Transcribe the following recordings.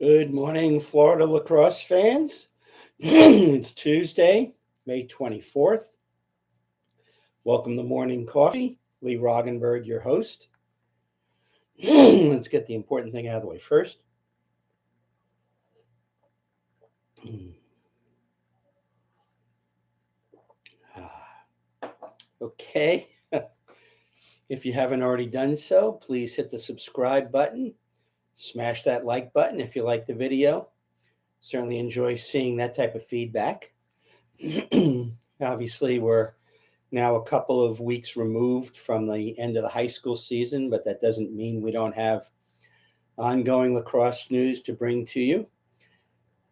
Good morning, Florida lacrosse fans. It's Tuesday, May 24th. Welcome to Morning Coffee. Lee Roggenberg, your host. Let's get the important thing out of the way first. Okay. If you haven't already done so, please hit the subscribe button. Smash that like button if you like the video. Certainly enjoy seeing that type of feedback. Obviously, we're now a couple of weeks removed from the end of the high school season, but that doesn't mean we don't have ongoing lacrosse news to bring to you.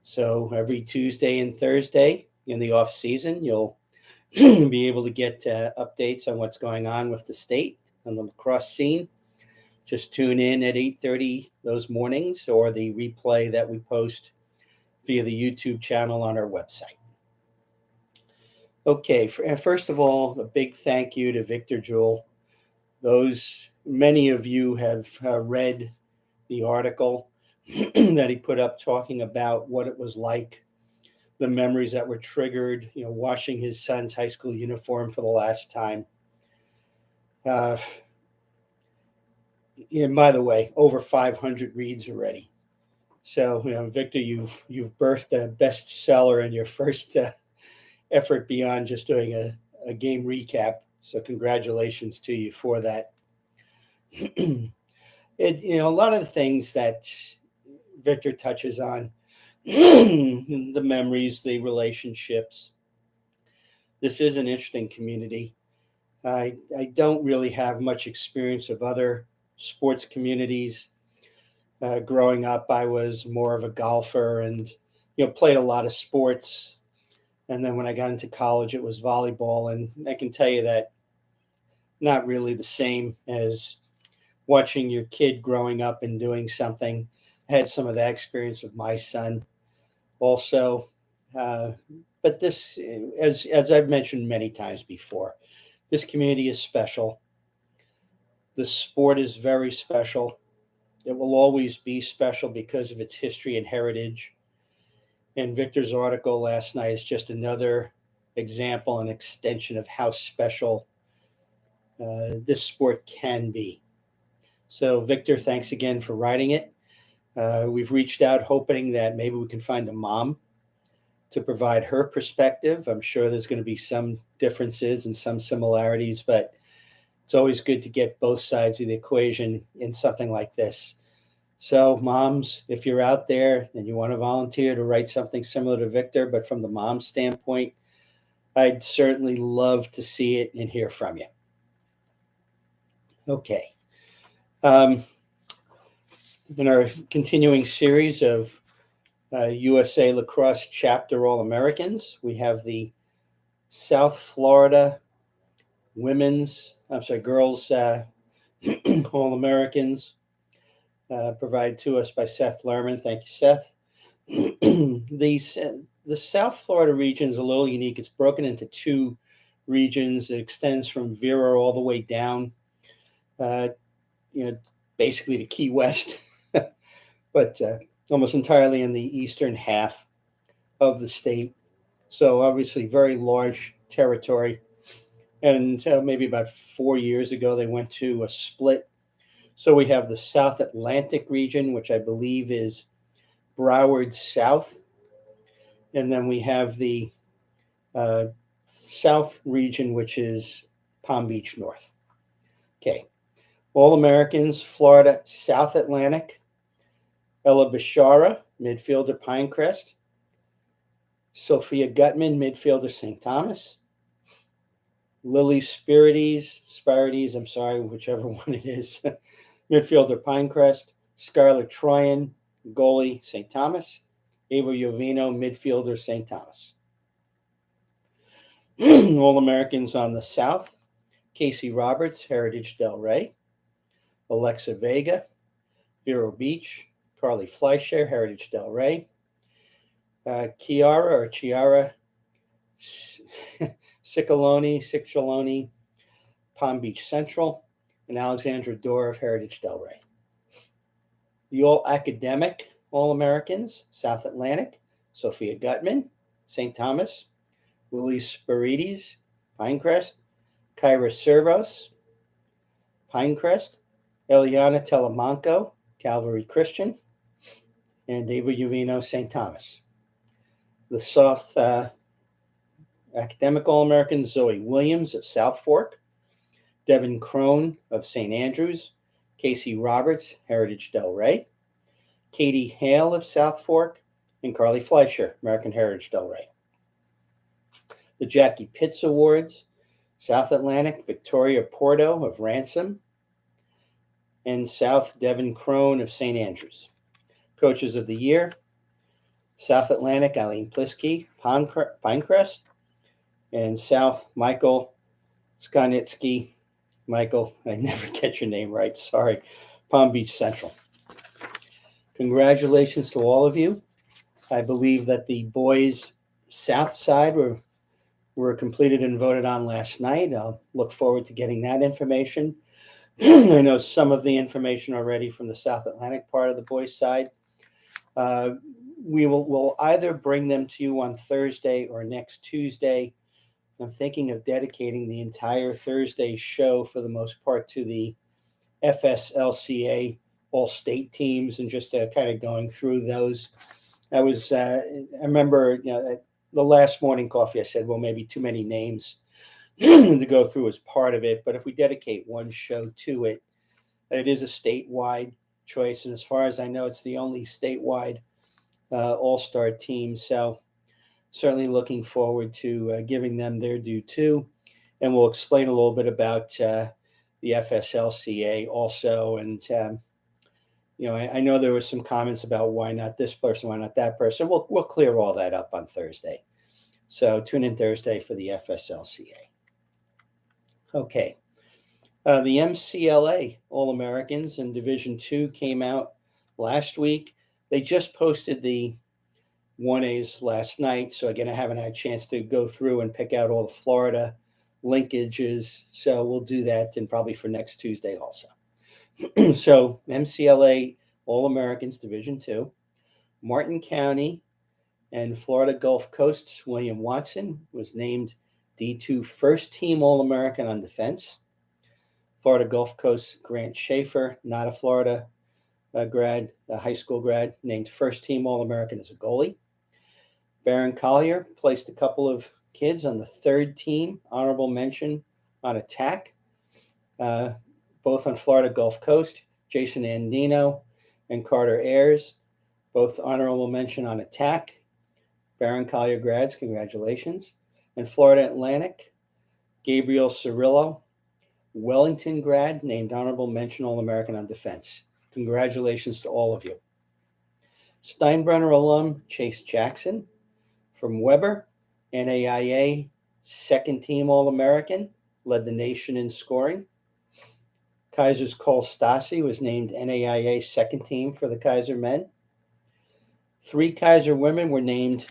So every Tuesday and Thursday in the off season, you'll be able to get updates on what's going on with the state and the lacrosse scene. Just tune in at 8:30 those mornings or the replay that we post via the YouTube channel on our website. Okay, first of all, a big thank you to Victor Jewell. Many of you have read the article that he put up talking about what it was like, the memories that were triggered, washing his son's high school uniform for the last time. And by the way, over 500 reads already. So, Victor, you've birthed a bestseller in your first effort beyond just doing a game recap. So congratulations to you for that. A lot of the things that Victor touches on, the memories, the relationships. This is an interesting community. I don't really have much experience of other sports communities. Growing up, I was more of a golfer and, played a lot of sports. And then when I got into college, it was volleyball. And I can tell you that not really the same as watching your kid growing up and doing something. I had some of that experience with my son also. But this, as I've mentioned many times before, this community is special. The sport is very special. It will always be special because of its history and heritage. And Victor's article last night is just another example and extension of how special this sport can be. So, Victor, thanks again for writing it. We've reached out hoping that maybe we can find a mom to provide her perspective. I'm sure there's going to be some differences and some similarities, but it's always good to get both sides of the equation in something like this. So, moms, if you're out there and you want to volunteer to write something similar to Victor, but from the mom standpoint, I'd certainly love to see it and hear from you. Okay. In our continuing series of USA Lacrosse Chapter All-Americans, we have the South Florida girls All-Americans. Provided to us by Seth Lerman. Thank you, Seth. The South Florida region is a little unique. It's broken into two regions. It extends from Vero all the way down, basically to Key West, but almost entirely in the eastern half of the state. So obviously very large territory. And maybe about 4 years ago, they went to a split. So we have the South Atlantic region, which I believe is Broward South. And then we have the South region, which is Palm Beach North. Okay. All-Americans, Florida, South Atlantic. Ella Bishara, midfielder, Pinecrest. Sophia Gutman, midfielder, St. Thomas. Lily Spirides, whichever one it is. Midfielder, Pinecrest. Skylar Troyan, goalie, St. Thomas. Ava Jovino, midfielder, St. Thomas. All-Americans on the South. Casey Roberts, Heritage Del Rey. Alexa Vega, Vero Beach. Carly Fleischer, Heritage Del Rey. Chiara Ciccioloni, Palm Beach Central. And Alexandra Dorr of Heritage Del Rey. The All-Academic All-Americans, South Atlantic, Sophia Gutman, St. Thomas, Willie Spirides, Pinecrest, Kyra Servos, Pinecrest, Eliana Telemanco, Calvary Christian, and David Uvino, St. Thomas. The South Academic All-Americans, Zoe Williams of South Fork, Devin Crone of St. Andrews, Casey Roberts, Heritage Del Rey, Katie Hale of South Fork, and Carly Fleischer, American Heritage Del Rey. The Jackie Pitts Awards, South Atlantic, Victoria Porto of Ransom, and South Devin Crone of St. Andrews. Coaches of the Year, South Atlantic, Eileen Plisky, Pinecrest, and South Michael Skonitsky. Michael, I never get your name right, sorry, Palm Beach Central. Congratulations to all of you. I believe that the boys' South side were completed and voted on last night. I'll look forward to getting that information. I know some of the information already from the South Atlantic part of the boys' side. We'll either bring them to you on Thursday or next Tuesday. I'm thinking of dedicating the entire Thursday show for the most part to the FSLCA all-state teams and just kind of going through those. I remember, the last morning coffee, I said, well, maybe too many names to go through as part of it. But if we dedicate one show to it, it is a statewide choice. And as far as I know, it's the only statewide all-star team. So certainly looking forward to giving them their due too. And we'll explain a little bit about the FSLCA also. And, I know there was some comments about why not this person, why not that person. We'll clear all that up on Thursday. So tune in Thursday for the FSLCA. Okay. The MCLA All-Americans in Division II came out last week. They just posted the 1As last night. So again, I haven't had a chance to go through and pick out all the Florida linkages. So we'll do that and probably for next Tuesday also. So MCLA All-Americans Division II, Martin County and Florida Gulf Coast's William Watson was named D2 First Team All-American on defense. Florida Gulf Coast Grant Schaefer, not a Florida grad, a high school grad, named First Team All-American as a goalie. Barron Collier placed a couple of kids on the third team, honorable mention on attack, both on Florida Gulf Coast. Jason Andino and Carter Ayers, both honorable mention on attack. Barron Collier grads, congratulations. And Florida Atlantic, Gabriel Cirillo, Wellington grad, named honorable mention All-American on defense. Congratulations to all of you. Steinbrenner alum Chase Jackson from Weber, NAIA second team All-American, led the nation in scoring. Kaiser's Cole Stassi was named NAIA second team for the Kaiser men. 3 Kaiser women were named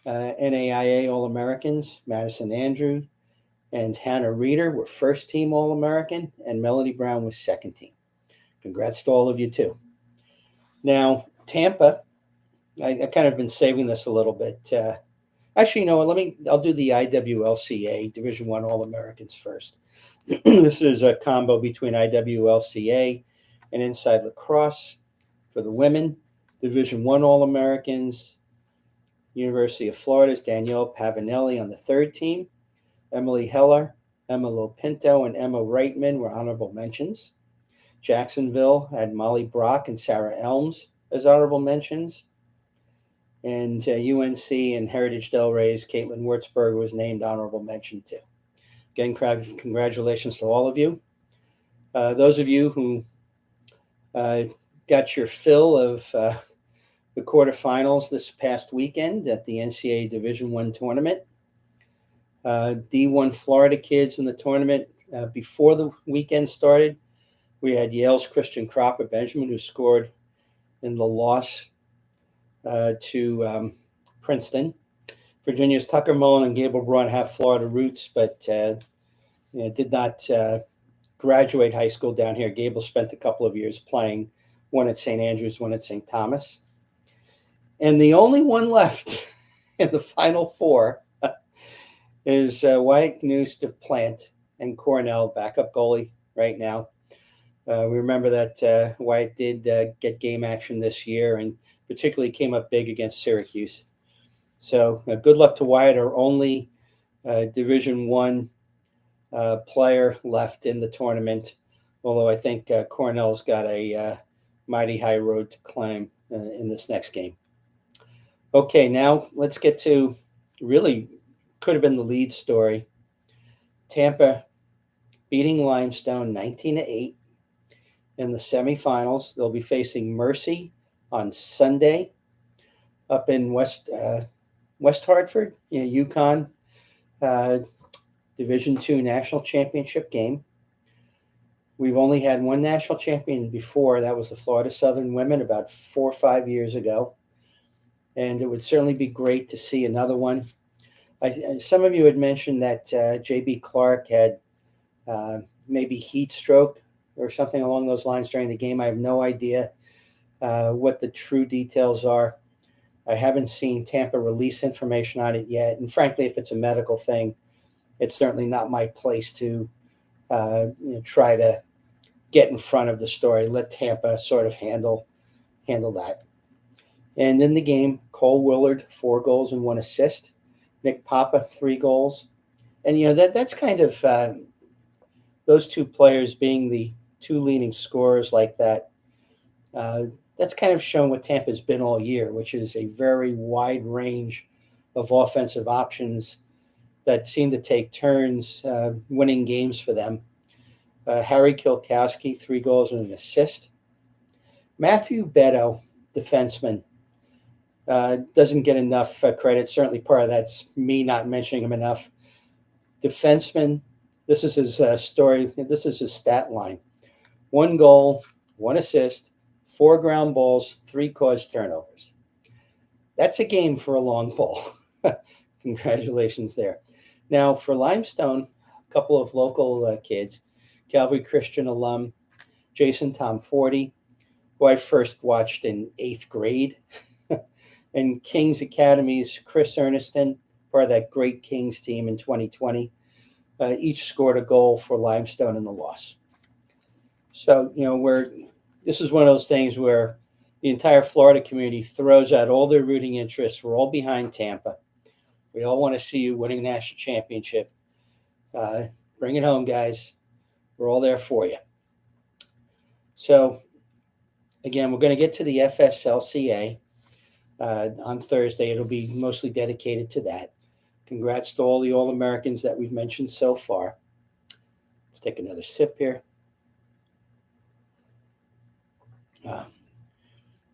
NAIA All-Americans. Madison Andrew and Hannah Reeder were first team All-American, and Melody Brown was second team. Congrats to all of you too. Now, Tampa, I kind of been saving this a little bit. Actually, you know what? I'll do the IWLCA Division I All-Americans first. This is a combo between IWLCA and Inside Lacrosse for the women. Division I All-Americans, University of Florida's Danielle Pavanelli on the third team. Emily Heller, Emma Lopinto, and Emma Reitman were honorable mentions. Jacksonville had Molly Brock and Sarah Elms as honorable mentions. And UNC and Heritage Del Rey's Caitlin Würzberger was named honorable mention too. Again, congratulations to all of you. Those of you who got your fill of the quarterfinals this past weekend at the NCAA Division I tournament. D1 Florida kids in the tournament before the weekend started. We had Yale's Christian Cropper Benjamin, who scored in the loss to Princeton. Virginia's Tucker Mullen and Gable Braun have Florida roots, but did not graduate high school down here. Gable spent a couple of years playing, one at St. Andrews, one at St. Thomas. And the only one left in the Final Four is Wyatt Knust of Plant and Cornell, backup goalie right now. We remember that Wyatt did get game action this year and particularly came up big against Syracuse. So good luck to Wyatt, our only Division One player left in the tournament. Although I think Cornell's got a mighty high road to climb in this next game. Okay, now let's get to really could have been the lead story. Tampa beating Limestone 19-8 in the semifinals. They'll be facing Mercy on Sunday up in West Hartford, UConn, Division II national championship game. We've only had one national champion before. That was the Florida Southern women about 4 or 5 years ago. And it would certainly be great to see another one. Some of you had mentioned that J.B. Clark had maybe heat stroke or something along those lines during the game. I have no idea what the true details are. I haven't seen Tampa release information on it yet. And frankly, if it's a medical thing, it's certainly not my place to try to get in front of the story. Let Tampa sort of handle that. And in the game, Cole Willard, 4 goals and 1 assist. Nick Papa, 3 goals. And, that's kind of those two players being the 2 leading scorers like that. That's kind of shown what Tampa's been all year, which is a very wide range of offensive options that seem to take turns winning games for them. Harry Kilkowski, 3 goals and an assist. Matthew Beto, defenseman, doesn't get enough credit. Certainly part of that's me not mentioning him enough. Defenseman, this is his story. This is his stat line. 1 goal, 1 assist, 4 ground balls, 3 caused turnovers. That's a game for a long ball. Congratulations there. Now for Limestone, a couple of local kids, Calvary Christian alum, Jason Tom40, who I first watched in 8th grade, and Kings Academy's Chris Erneston, part of that great Kings team in 2020, each scored a goal for Limestone in the loss. So, this is one of those things where the entire Florida community throws out all their rooting interests. We're all behind Tampa. We all want to see you winning a national championship. Bring it home, guys. We're all there for you. So, again, we're going to get to the FSLCA on Thursday. It'll be mostly dedicated to that. Congrats to all the All-Americans that we've mentioned so far. Let's take another sip here.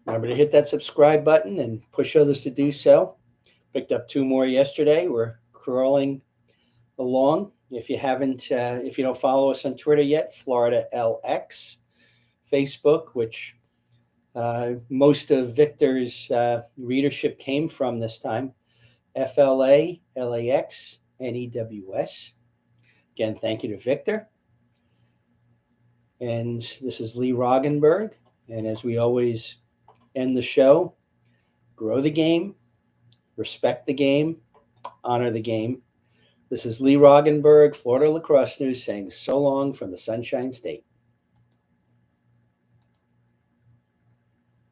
Remember to hit that subscribe button and push others to do so. Picked up 2 more yesterday. We're crawling along. If you don't follow us on Twitter yet, Florida LX, Facebook, which most of Victor's readership came from this time, FLA, LAX, NEWS. Again, thank you to Victor. And this is Lee Roggenberg. And as we always end the show, grow the game, respect the game, honor the game. This is Lee Roggenberg, Florida Lacrosse News, saying so long from the Sunshine State.